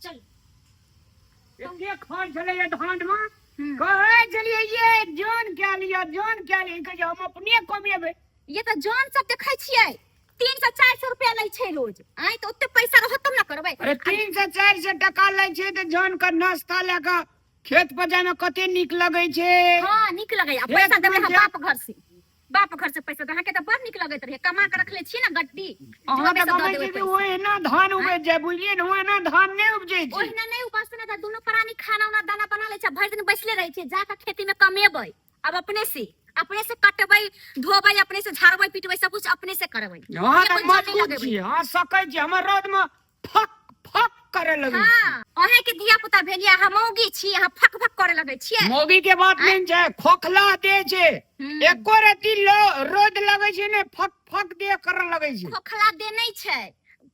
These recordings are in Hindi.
चल ये खान चले ये धान में कहे चलिए ये जान क्या लिया कि हम अपने कमेबे ये तो जान सब देखै छियै 300-400 रुपया लै छै रोज आइ तो ओते पैसा रहत तब ना करबै। अरे 300-400 टका लै छै त जान का नाश्ता लेके खेत पर जाय में कते निक लगे छै। हां निक लगे आ पैसा देबे हम बाप घर से पैसा दहा के त बड़ निक लगत रहे कमा के रखले छी ना गड्डी अहाँ त कमाई छी ओए ना धान उपज जाय बुझलिए न ओए ना धान नै उपजे छै ओहिना नै उपजते ना त दुनो प्राणी खाना उना दाना बना ले छै भर दिन बैसले रहे छै जाके खेती में कमेबै अब अपने से कटबै धोबै अपने से झाड़बै पिटबै सब कुछ अपने से करबै। हां त मजबूत छी हां सकै छी हमर रोड में फक फक करे लगे। हां ओहे के धिया पुता भेलिया हम मौगी छी हम फक फक करे लगे छियै। मौगी के बात नै छै खोखला दे छै एको रति रोद लगे छै ने फक फक दे करे लगे छै। खोखला दे नै छै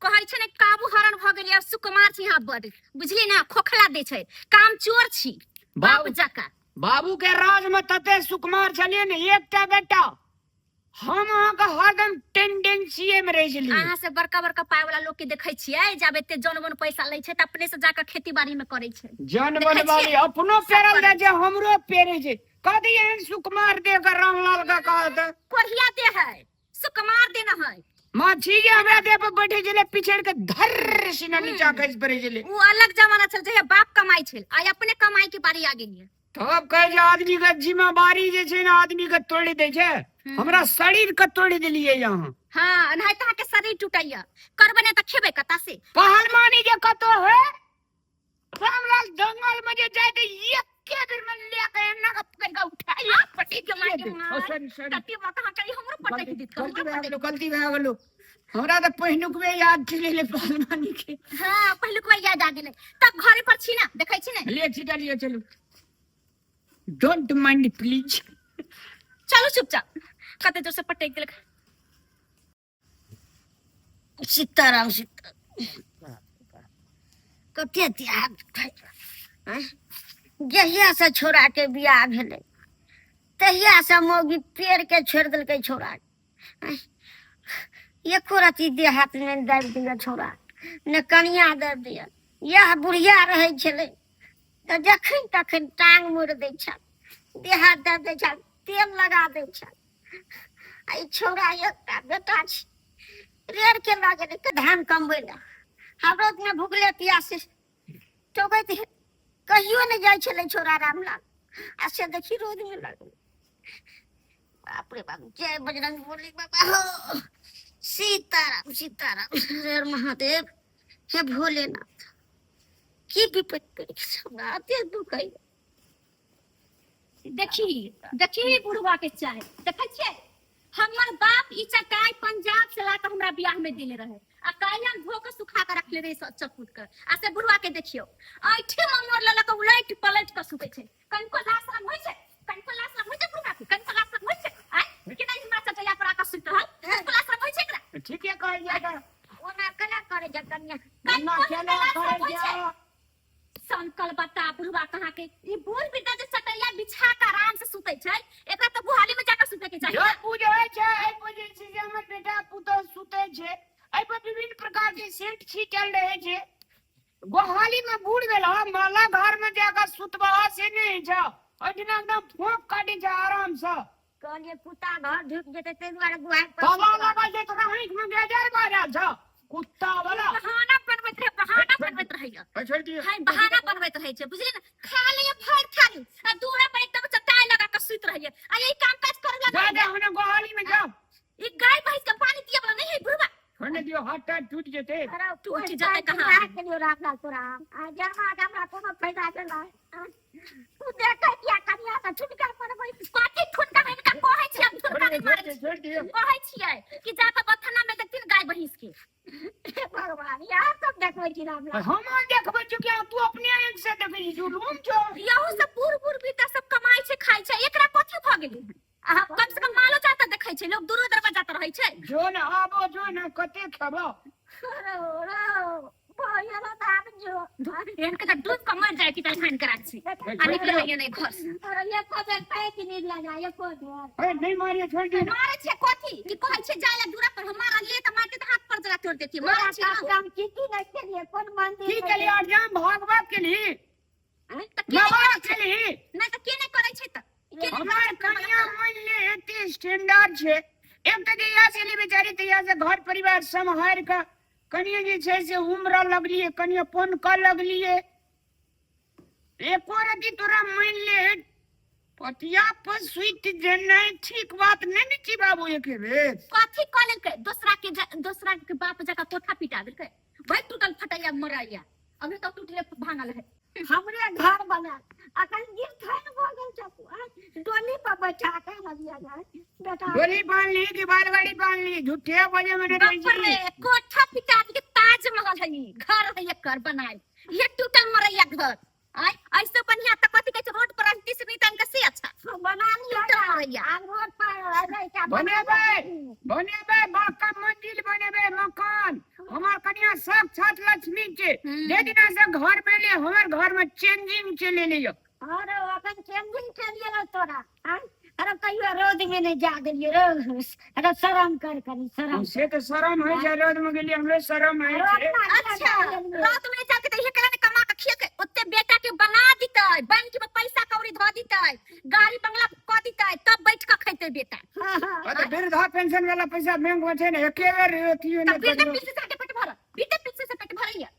कहै छै ने काबू हरण भ गेलिया सुकुमार छी यहाँ बड बुझली ना खोखला दे छै काम चोर छी बाप जका। बाबू के राज में तते सुकुमार छलिए ने एकटा बेटा हम अहाँ का हरदम टेंडेंसी में रह छलिए। अहाँ से बड़का बड़का पाय वाला लोग के देखै छियै जब एते जनवन पैसा लै छै त अपने से जाके खेती बाड़ी में करै छै जनवन वाली अपनो पेरल दे जे हमरो पेरे छै कदी एहन सुकुमार दे के रामलाल का कहत कोढ़िया दे है सुकुमार दे न है माछी के हमरा दे पर बैठे छले पिछड़ के धर सिना नीचा खस पड़े छले वो अलग जमाना चल जे बाप कमाई छल आ अपने कमाई के बारी आ गेलिए तब कहे जे आदमी के जिम्मेवारी जे छै ना आदमी के तोड़ दे छै हमरा शरीर के तोड़ देलिए यहाँ। हां नहीं त के शरीर टूटैया करबे न त खेबे कता से पहलवानी जे कतो है रामलाल जंगल में जे जाय त एक के बेर में लेके एना के पकड़ के उठाई पटी के मार के टट्टी में कहां करी हमरो पटक दी गलती भए गेलो हमरा त पहिनुकवे याद छले पहलवानी के। हां पहिलुकवा याद आ गेले तब घरे पर छी ना देखै छी ना ले छिटा लियो चलो डोंट माइंड प्लीज चलो चुपचाप कते जोर से पटक देलक। सीताराम कते त्याग जहिया से छोड़ा के बियाह भेले तहिया से मौगी पेड़ के छोड़ दिलकै छोड़ा एको रति देह हाथ ने दाबि दिया छोड़ा ने कनिया दे दिया यह बुढ़िया रहे छले त जखन तखन टांग मोड़ दै छल देह हाथ दे दै छल तेल लगा दै छल आई छोड़ा एकटा बेटा छै रेड़ के लगे के धान कमबै ला हमरो में भूखले प्यासे टोकैत कहियो नहीं जाय छले छोरा रामलाल आ से देखी रोड में लगल बाप रे बाप जय बजरंग बोली बाबा हो सीताराम सीताराम हर महादेव हे भोलेनाथ की विपत्ति हमरा अते दुख है। देखी बुढ़वा के चाय देखै छियै हमर बाप ई चटाई पंजाब से लाके हमरा बियाह में देले रहे आ कालिया धो के सुखा के रखले रहे चपूत के आ से बुढ़वा के देखियो आठे ममर ल के उलट पलट के सुते छै कनको लाशरम होय छै बुढ़वा के कनको लाशरम होय छै आइ कि नहीं हमरा चटैया पर आका सुत रहल कनको लाशरम होय छै एकरा ठीक है कहै जागा ओना कला करे जकनिया ना केला करे जा संकल बता बुढ़वा कहाँ के ये बोल बेटा जे चटैया बिछा के आराम से सुते छै एकरा तो गुहाली में जाकर सुते के चाहिए। जो पूजा है छै ए पूजे छी जे हमर बेटा पुतो सुते छै ए पर विभिन्न प्रकार के सेंट छीटल रहे छै गुहाली में बूढ़ गेला माला घर में जाकर सुतबा से नहीं छ ओदिना एकदम फोक काटे छै आराम से कहलिए कुत्ता घर ढुक जेते ते दुआरे गुहाल पर तवा लगा दे तोरा आंख में बेजार मारा छ कुत्ता वाला बहाना बनबैत रहे छोड़ दियो हाय बहाना बनबैत रहे छै बुझली ना खा ले फड़ खाली आ दूरा पर एकदम चटाई लगा के सुत रहिए आ यही काम काज करे लगा जा हमने गुहाली में जाओ ई गाय भैंस के पानी दिए वाला नहीं है बुढ़वा छोड़ दियो हाथ टूट जेते टूट जाते कहां के लिए रामलाल तोरा आ जमा हमरा कोनो फायदा देला तू देखै किया कनिया का छुटका पर भाई पाटी ठुनका में इनका कहै छी हम ठुनका नहीं मारे छोड़ दियो कहै छियै कि जाके बथना में देखथिन गाय भैंस के भगवान यार सब देखै छी रामलाल हम देखबै कि तू अपने आंख से देखै छी जुलूम छौ यहू सब बूढ़ बेटा सब कमाई छै खाई छै एकरा कथि भ गेलै आ कम से कम मालो चाहता देखै छै लोग दूर दरवाजा जात रहै छै जो न आबो जो न कते खबो भैया दाम जो इनके तो दूध कमर जाए कि तहन करा छी आ निकले ये नहीं घर से और ये को पे कि नहीं लगा ये को ए नहीं मारिए छोड़ दे मारे छै कथि कि कहै छै जाले दूरा पर हमारा लिए त माटे हाथ पर जरा तोड़ देती तोरा मार छी ना काम चीटी नहीं के लिए कौन मंदिर की के लिए और जाम भगवा के लिए त के नवा के लिए नहीं त के नहीं करे छै त के नहीं हमार कन्या मूल्य एते स्टैंडर्ड छे एक त यहाँ से बेचारी त यहाँ से घर परिवार संहार का कन्या जी छे से उम्र लगली है कन्या फोन कर लगली है एको रति तोरा मूल्य पटिया पर स्वीट देना ठीक बात नहीं छी बाबू एक बेर कथी कॉलेज के दूसरा के बाप जका कोठा पिटा देल के भाई टूटल फटैया मराइया अभी तक टूटले भांगल है हमरे घर बना अखन गिर थन हो गेल चकु डोली पर बैठा के लगिया जाए बेटा गोली बांध ली कि बालगाड़ी बांध ली झूठे बजे में नहीं बाप रे कोठा पिटा के ताजमहल है घर है एकर बनाए ये टूटल मरैया घर आई ऐसे बढ़िया त कथी के रोड पर 30 मीटर का से अच्छा बना लिया टूटल मरैया आग रोड पर रह क्या बनेबे बाका मंदिर बनेबे मकान हमार कन्या साक्षात लक्ष्मी के जे दिना से घर में ले हमार घर में चेंजिंग चले लियो अरे अपन चेंजिंग के लिए तोरा अरे कहियो रोड में नहीं जा देलिए रो अरे शर्म कर शर्म से तो शर्म है जे रोड में गेली हमरे शर्म है छे अच्छा रात में जाके त ये कला ने कमा के खिए के ओते बेटा के बना दितै बैंक में पैसा कौड़ी ध दितै गाड़ी बंगला क दितै तब बैठ के खैते बेटा तो वृद्धा पेंशन वाला पैसा बैंक में छे ने एके बेर अथियो ने तब बीते पीछे से पेट भर बीते पीछे से पेट भरैया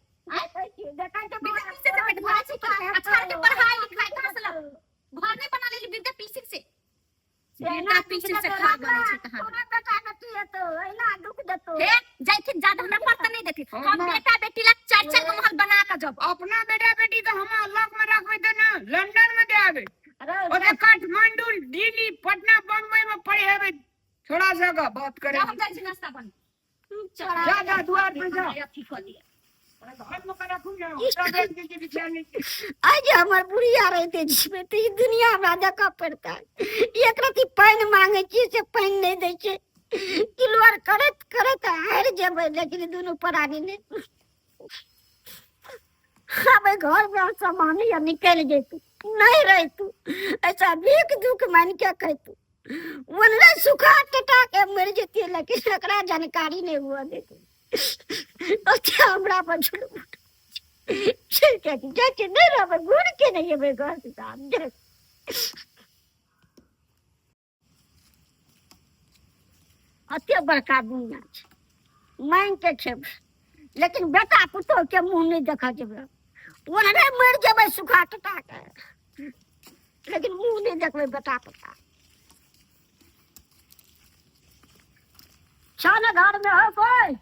देखा तो बीते पीछे से पेट भर छै अच्छा के पढ़ाई लिखाई कहां से लब घर नहीं बना लेली बीते पीछे से बेटा पीछे से खा गई छै कहां तोरा बेटा नती है तो एला दुख देतो हे जाई थे ज्यादा हमरा पर त नहीं देती हम बेटा बेटी ला चार चार महल बना के जब अपना बेटा बेटी तो हम अलग में रखबे त ना लंदन में दे आबे ओते काठमांडू दिल्ली पटना बम्बई में पढ़े हेबे थोड़ा जगह बात करे हम जाई छी नाश्ता बन ज्यादा द्वार पे जा अथी कर दिया घर में करा खूब जाओ उठा के बिछा नहीं आज हमार बुढ़िया रहते जिसमें तो ये दुनिया में देखा पड़ता है एक रति पानी मांगे छी से पानी नहीं दे छे किलोर करत करत हार जेबे लेकिन दोनों परानी ने हमें घर में सामान या निकल जेतू नहीं रह तू ऐसा भीख दुख मान के कह तू वनला सुखा टटा के मर जेती लेकिन एकरा जानकारी नहीं हुआ देती अच्छा हमरा पर झुलू ठीक है जाके नहीं रहे गुड़ के नहीं है घर से सामने अते बड़का दुनिया छै मांग के खेब लेकिन बेटा पुतो के मुंह नहीं देखा जेबे ओने मर जेबे सुखा टटा के लेकिन मुंह नहीं देखबे बेटा पुता छाना घर में हो कोई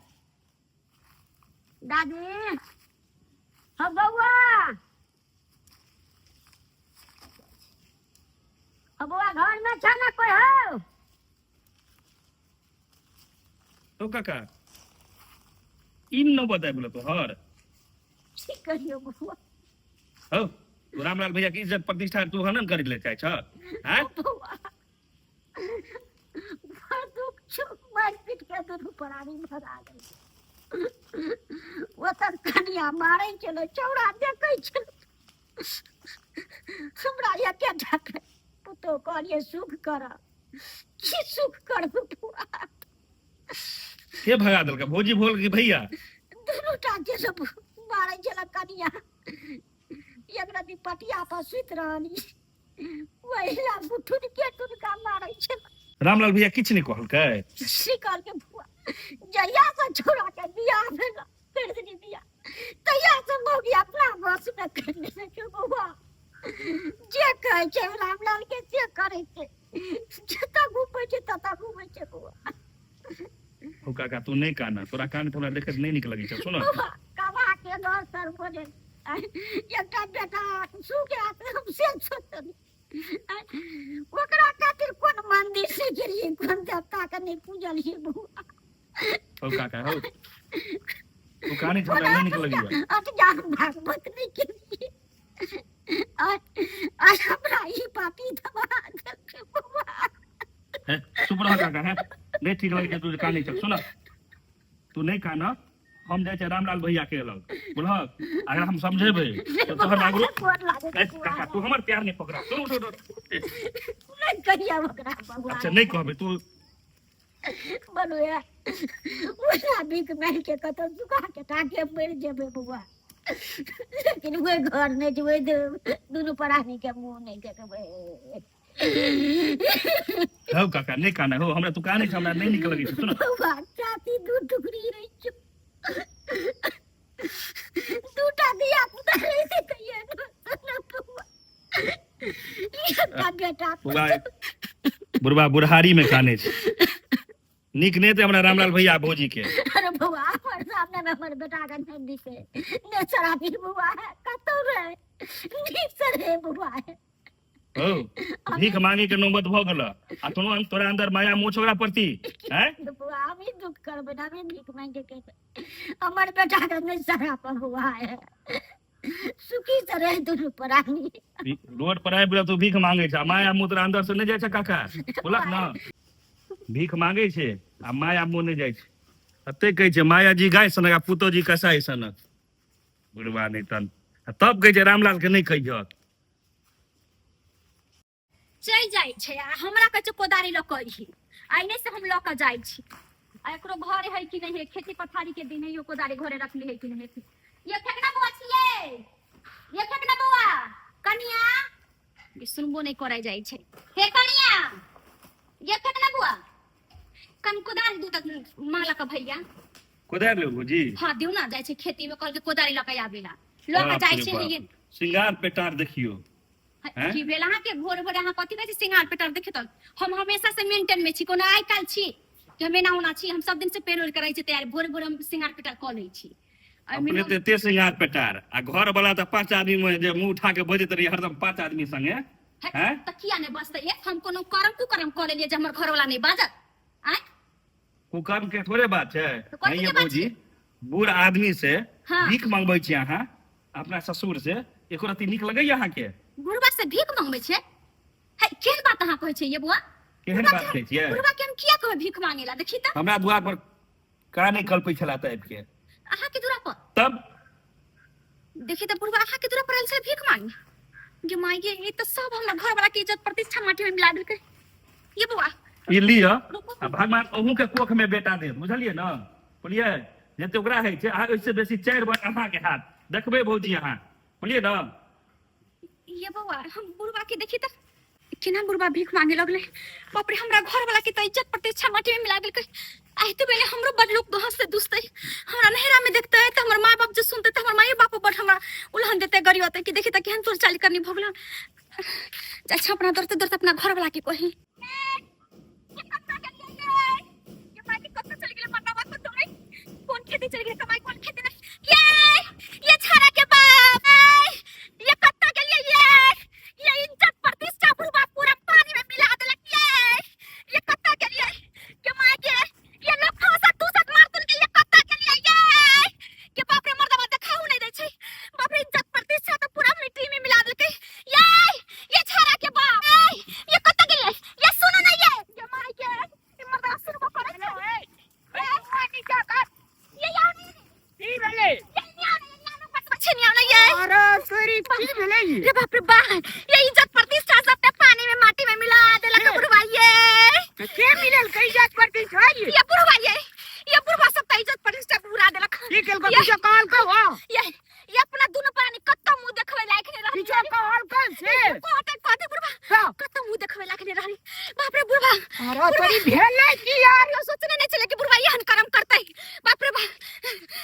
दादी हाँ बउआ बउआ घर में छाना कोई हो तो काका इन न बताए बोला तो हर ठीक करियो बउआ हो तो रामलाल भैया की इज्जत प्रतिष्ठा तू हनन कर ले चाहे छ हैं बउआ दुख चुप मार पीट के दोनों परानी भगा गई वो तर कनिया मारे चलो चौड़ा देखे चलो हमरा या क्या जाके पुतो कहलिए सुख कर की सुख कर बुआ के भगा दल का भौजी बोल की भैया दोनों टाके सब मारे चला कनिया एक राती पटिया पर सुत रहनी वहीला बुठुन के तुनका मारे चला रामलाल भैया किछ नहीं कहल के शिकार के बुआ जया से छोड़ा के बियाह भेला कर देनी बियाह तैया से मोगी अपना बस में करने के बुआ जे कहे छै रामलाल के जे करे छै जता घूमे छै तता घूमे छै बुआ हो काका तू नहीं काना तोरा कान थोड़ा देखत नहीं निक लगी छ सुनो बुआ कमा के घर सर बोले एकटा बेटा सुके आते हम से सोचनी ओकरा खातिर कोन मंदिर से गेलिए कोन देवता के नहीं पूजलिए बुआ हो काका हो तू कान थोड़ा नहीं निक लगी अब जान भागवत नहीं के आज हमरा ही पापी दबा के बुआ है चुप रह काका है नहीं ठीक लगे तू कान नहीं चल सुना तू नहीं काना हम जाए छे रामलाल भैया के लग बोल अगर हम समझेबे तो तोहर लागलो काका तू हमर प्यार नहीं पकड़ा सुन नहीं करिया ओकरा बुआ अच्छा नहीं कहबे तू बनुआ ओला भीख मांग के कतौ सुखा के टाके मर जेबे बुआ लेकिन वो घर नहीं जो दोनों परानी के मुंह नहीं देखबे हो काका नहीं काना हो हमरा तू काने हमरा नहीं निकल लगी सुन बुआ चाती दू टुकड़ी रही छ दूटा दिया पुता रही से कहिए ना बुआ ये का बेटा बुआ बुढ़वा बुढ़ारी में काने छे निक ने ते हमरा रामलाल भैया भौजी के अरे बुआ हमारे सामने में हमारे बेटा का नहीं दिखे ने शराबी बुआ है कतो रे नीच रे बुआ है हो भीख मांगे के नौबत भ गेल आ तोरा अंदर माया मोह छोकरा प्रति हैं बुआ हम ही दुख कर बेटा में भीख मांगे के हमारे बेटा का नहीं शराब हुआ है सुखी से रहे दोनों परानी रोड पर आए तो भीख मांगे छे माया मोह तोरा अंदर से नहीं जाय छे काका बोलक ना भीख मांगे छे आ माया मोह नहीं जाय छे अते कहै छे माया जी गाय सनक आ पुतो जी कसाई सनक बुढ़वा नहीं तन तब कहै छे रामलाल के नहीं कहियो चल जाय छै आ हमरा कहे कोदारी ल कही आइने से हम ल के जाय छी आ एकरो घर है कि नहीं है खेती पथारी के दिन है यो कोदारी घरे रखली है कि नहीं है ये फेकना बुआ छिए ये फेकना बुआ कनिया ये सुनबो नहीं करे जाय छै हे कनिया ये फेकना बुआ कन कोदारी दू तक माला का भैया कोदार लो जी हां दिउ ना जाय छै खेती में कल के कोदारी ल के आबेला ल के जाय छै ये सिंगार पेटार देखियो की भेल अहाँ के भोर भोर अहाँ कथि कहै छी सिंगार पेटार देखे त हम हमेशा से मेंटेन में छी कोनो आइ काल छी कि हमें ना होना छी हम सब दिन से पेरोल करै छी तैयार भोर भोर हम सिंगार पेटार क लै छी अपने ते सिंगार पेटार आ घर वाला त 5 आदमी में जे मुंह उठा के बजत रही हरदम 5 आदमी संगे हैं त किया ने बसते एक हम कोनो करम कर लिए जे हमर घर वाला नहीं बाजत हैं कुकर्म के थोड़े बात है तो कथी नहीं के बात भौजी बूढ़ आदमी से हाँ। भीख मांगबै छी अहाँ अपना ससुर से एको रति निक लगै अहाँ के बुढ़वा से भीख मांगबै छै है केहन बात अहाँ कहै छै ये बुआ केहन बात कहै छियै बुढ़वा के हम किया कहै भीख मांगेला देखी त हमरा द्वार पर का नहीं कल्पै छला त आबि के अहाँ के दूरा पर तब देखी त बुढ़वा अहाँ के दूरा पर आइल छै भीख मांग जे मांगे ये त सब हमर घर वाला के इज्जत प्रतिष्ठा माटी में मिला देलकै ये बुआ ई लियो आ भगवान अहूँ के कोख में बेटा दे बुझलिए न बोलिए जते ओकरा है छै आगे से बेसी 4 बार अहाँ के हाथ देखबे भौजी अहाँ बोलिए न ये बुआ हम बुढ़वा के देखी त केना बुढ़वा भीख मांगे लगले बाप रे हमरा घर वाला के त इज्जत प्रतिष्ठा माटी में मिला देलकै आइते बेले हमरो बड़ लोग बहस से दुसते हमरा नहरा में देखते है त हमर माय बाप जे सुनते त हमर माय बाप बड़ हमरा उल्हन देते गरियते कि देखी त केहन तोर चाल करनी भगला अच्छा अपना दरते दरते अपना घर वाला के कही ये कत्ता के लिए ये माय के कत्ता चल गेले पता बात तो नहीं कौन खेती चल गेले कमाई कौन खेती नहीं ये छारा के बाप ये कत्ता के लिए ये इज्जत प्रतिष्ठा बुढ़वा पूरा पानी में मिला देलक ये कत्ता के लिए के माय के ये लोग फांसा दूसत मार तुन के ये कत्ता के लिए ये के बाप रे मर्दवा देखाऊ नहीं दे छै बाप रे इज्जत प्रतिष्ठा तो पूरा मिट्टी में मिला देलकै ये छारा के बाप ये कत्ता के लिए ये सुनो ना ये माय के ये मर्दवा सुन को करे छै ए मानी का कर ये यानी ई भेले ये यानी पत पछे नहीं आना ये अरे तोरी की भेले रे बाप रे बाप ये इज्जत प्रतिष्ठा सब ते पानी में माटी में मिला देलक बुढ़वा ये के मिलल कई जात पर ती छोड़ी ये बुढ़वा सब त इज्जत प्रतिष्ठा पूरा देलक की केल को पीछे काल का हो ये अपना दुनु प्राणी कत्ता मुंह देखबै लायक नहीं रहली पीछे काल कल से कहते बुढ़वा हाँ। कत्ता मुंह देखबै लायक नहीं रहली बाप रे बुढ़वा अरे तोरी भेले की यार यो सोचने नहीं चले कि बुढ़वा यहन कर्म करते बाप रे बाप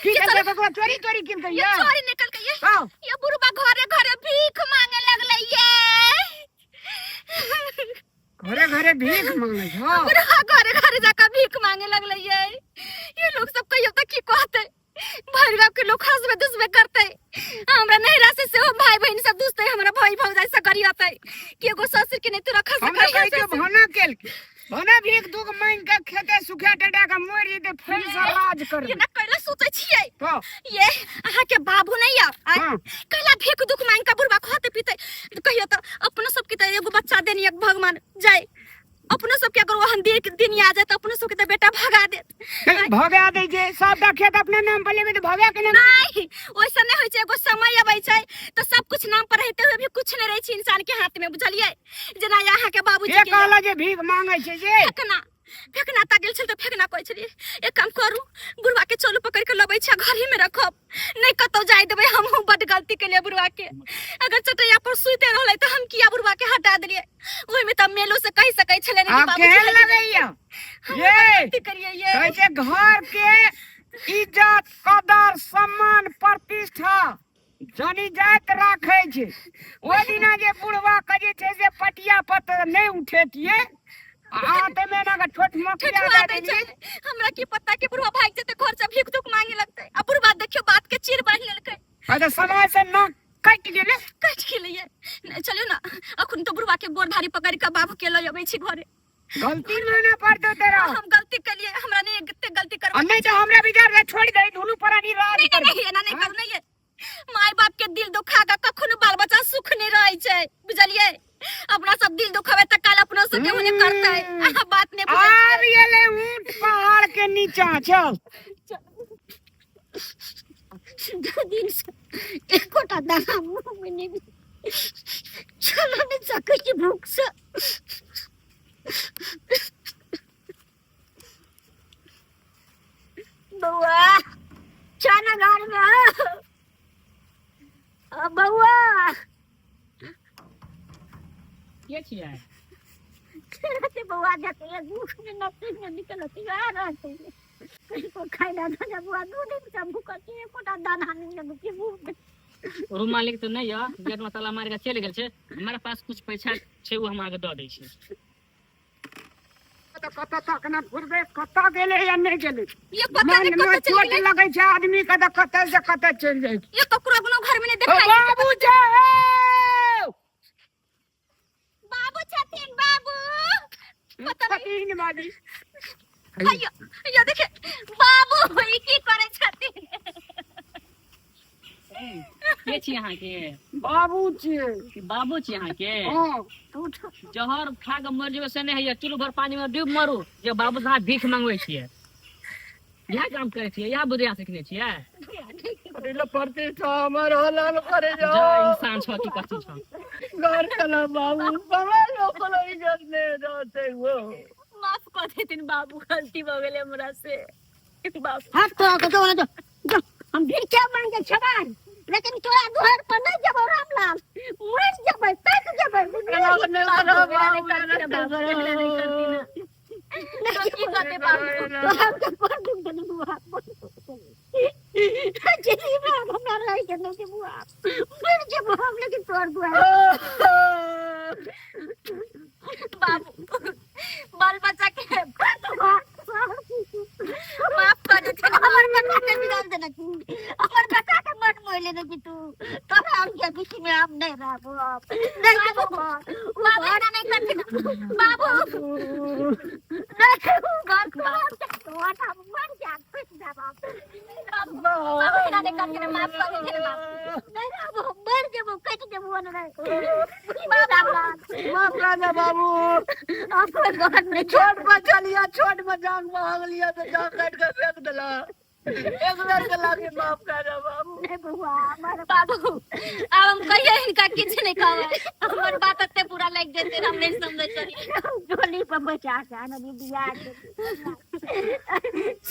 की केल को चोरी चोरी किन ये कहिया चोरी निकल के हां ये बुढ़वा घरे घरे भीख मांगे लगले घरे घरे भीख मांगे हो बुढ़वा घरे घरे जाकर भीख मांगे लगले ये लोग सब कहियो त की कहते भरगा के लोग हंसबे दुसबे करते हमरा नहरा से हो भाई बहन सब दुसते हमरा भाई भौजाई से करियते कि एगो ससुर के नहीं तोरा खस हमरा कहि के भना केल के भना भीख दुग मांग के खेते सुखा टडा का मोरी दे फूल से राज कर ये ना कैला सोचे छियै तो ये अहाँ के बाबू नहीं या हाँ। कैला भीख दुख मांग के बुढ़वा खाते पीते कहियो त अपनो सब के त एगो बच्चा देनी एक भगवान जाय अपनो सब के अगर वहन दिन आ जाए तो अपनो सब के त बेटा भगा दे भगा दे जे सबटा खेत अपने नाम पर लेबे तो भगा के नाम नहीं ओइसा नहीं होय छै एगो समय अबै छै तो सब कुछ नाम पर रहते हुए भी कुछ नहीं रहे छै इंसान के हाथ में बुझलिए जना यहाँ के बाबूजी के कहला जे भीख मांगे छै जे देखना फेकना ता गेल छल त फेकना कहै छलिए एक काम करू बुढ़वा के चलू पकड़ के लबै छै घर ही में रखब नहीं कतौ जाय देबै हम बड गलती केलिए बुढ़वा के अगर चटैया पर सुते रहलै त हम किया बुढ़वा के हटा देलिए ओइ में त मेलो से कहि सकै छले नहीं आप केहन लगैया ये गलती करिए ये कैसे घर के इज्जत कदर सम्मान प्रतिष्ठा जनी जात राखे छै ओ दिना जे बुढ़वा के जे छै से पटिया पर नहीं उठेतिए आते में ना छोट मोटिया ठठुआ दे दै छै हमरा की पता के बुढ़वा भाग जेते घर से भीख दुख मांगे लगतै आ बुढ़वा देखियो बात के चीर बांध लेलकै अरे समय से न कट गेले कट गेलिए चलियो ना अखन तो बुढ़वा के गोर धारी पकड़ के बाबू के लय अबै छी घरे गलती माने पड़तो तेरा हम गलती केलिए हमरा नहीं एते गलती कर नहीं तो हमरा विचार में छोड़ दे दुनू परानी राज नहीं कर नहीं नहीं कर नहीं माय बाप के दिल दुखा का कखनो बाल बच्चा सुख नहीं रहै छै बुझलिए अपना सब दिल दुखावे त काल अपना से केहू नहीं करतै बात नहीं बुझै आब येले ऊंट पहाड़ के नीचा चल दिन से एकोटा दाना मुंह में नहीं चलो नहीं सकै छी भूख से बउआ चाना घर में बउआ के छियै रहते बउआ जाते है भूख में नती में निकलती आ रहते कहीं को खाई ना था जब बुआ दूध में सब भूख के एकोटा दाना नहीं लगे भूख रूम मालिक तो नहीं है गेट में ताला मार के चल गेल छै हमारे पास कुछ पैसा छै वो हम आगे दे दै छी तो कत तक ना फुरबे कत गेले या नहीं गेले ये पता नहीं मन में कत चल चोट लगे छै आदमी के तो कत से कत चल जाय ये ककरो अपनो घर में नहीं ओ देखाई बाबू छै बाबू छथिन बाबू पता नहीं तीन बाजी अयो ये देखे बाबू ई की करे छथिन के छी अहाँ के बाबू छै बाबू छी अहाँ के हां जहर खा के मर जेबे से नहीं है चुल्लू भर पानी में डूब मरू जे बाबू से अहाँ भीख मांगवे छियै यह काम करे छियै यह बुधिया सीखने छियै अरे पड़ते छ हमर हलाल करे जा जाओ इंसान छ की कथि छ घर चला बाबू बड़ा लोग इज्जत ने रहते वो माफ कर देतिन बाबू गलती हो गेले हमरा से बाबू हाथ तो जो हम भी क्या मांग के छबान लेकिन तोरा घर पर नहीं जब रामलाल मर जब तक जब की करते बाबू तो हम तो पर दुख देने बुआ जी में हमरा रह के नहीं बुआ मर जब हम लेकिन तोर बुआ बाबू बाल बच्चा के माफ कर देतिन हमर बेटा के बिगाड़ देना हमर बेटा के मन मोइले नहीं तू तोरा हम के बीच में हम नहीं रहबो नहीं बाबू नहीं करतिन बाबू नहीं घर को हम मर जा कुछ ना बाबू बाबू नहीं करतिन माफ कर देतिन बाबू नहीं रहबो मर जबो कट जबो ना माफ कर दे बाबू अपन घर में छोट में चलिया छोट में जान मांग लिया तो जान काट के फेंक दिला एक बार के लागे माफ कर दे बाबू नहीं बुआ हमारा बाबू अब हम कहिए इनका कुछ नहीं खावा हमर बात अत्ते पूरा लग देते हम नहीं समझ चली डोली पर बचा के आना दिया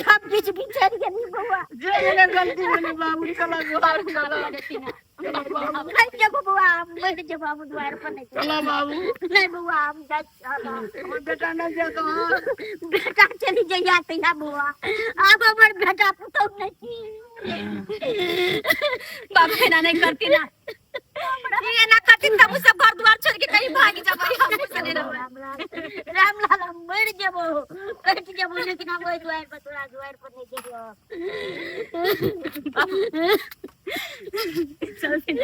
सब बीच बिछड़ गई बुआ जे मैंने गलती बोली बाबू चला बाबू माफ कर देतिन नहीं जब बुआ मर जब हम द्वार पर नहीं चला बाबू नहीं बुआ हम हमर बेटा न जे कहां बेटा चली जाइया तैया बुआ अब हमर बेटा पुतो नहीं बाबू ना नहीं करती ना ये ना करती तब सब घर द्वार छोड़ के कहीं भाग जाबो हम से नहीं रहबो रामलाल हम मर जबो कट जबो लेकिन हम ओइ द्वार पर तोरा द्वार पर नहीं जबो चल फिर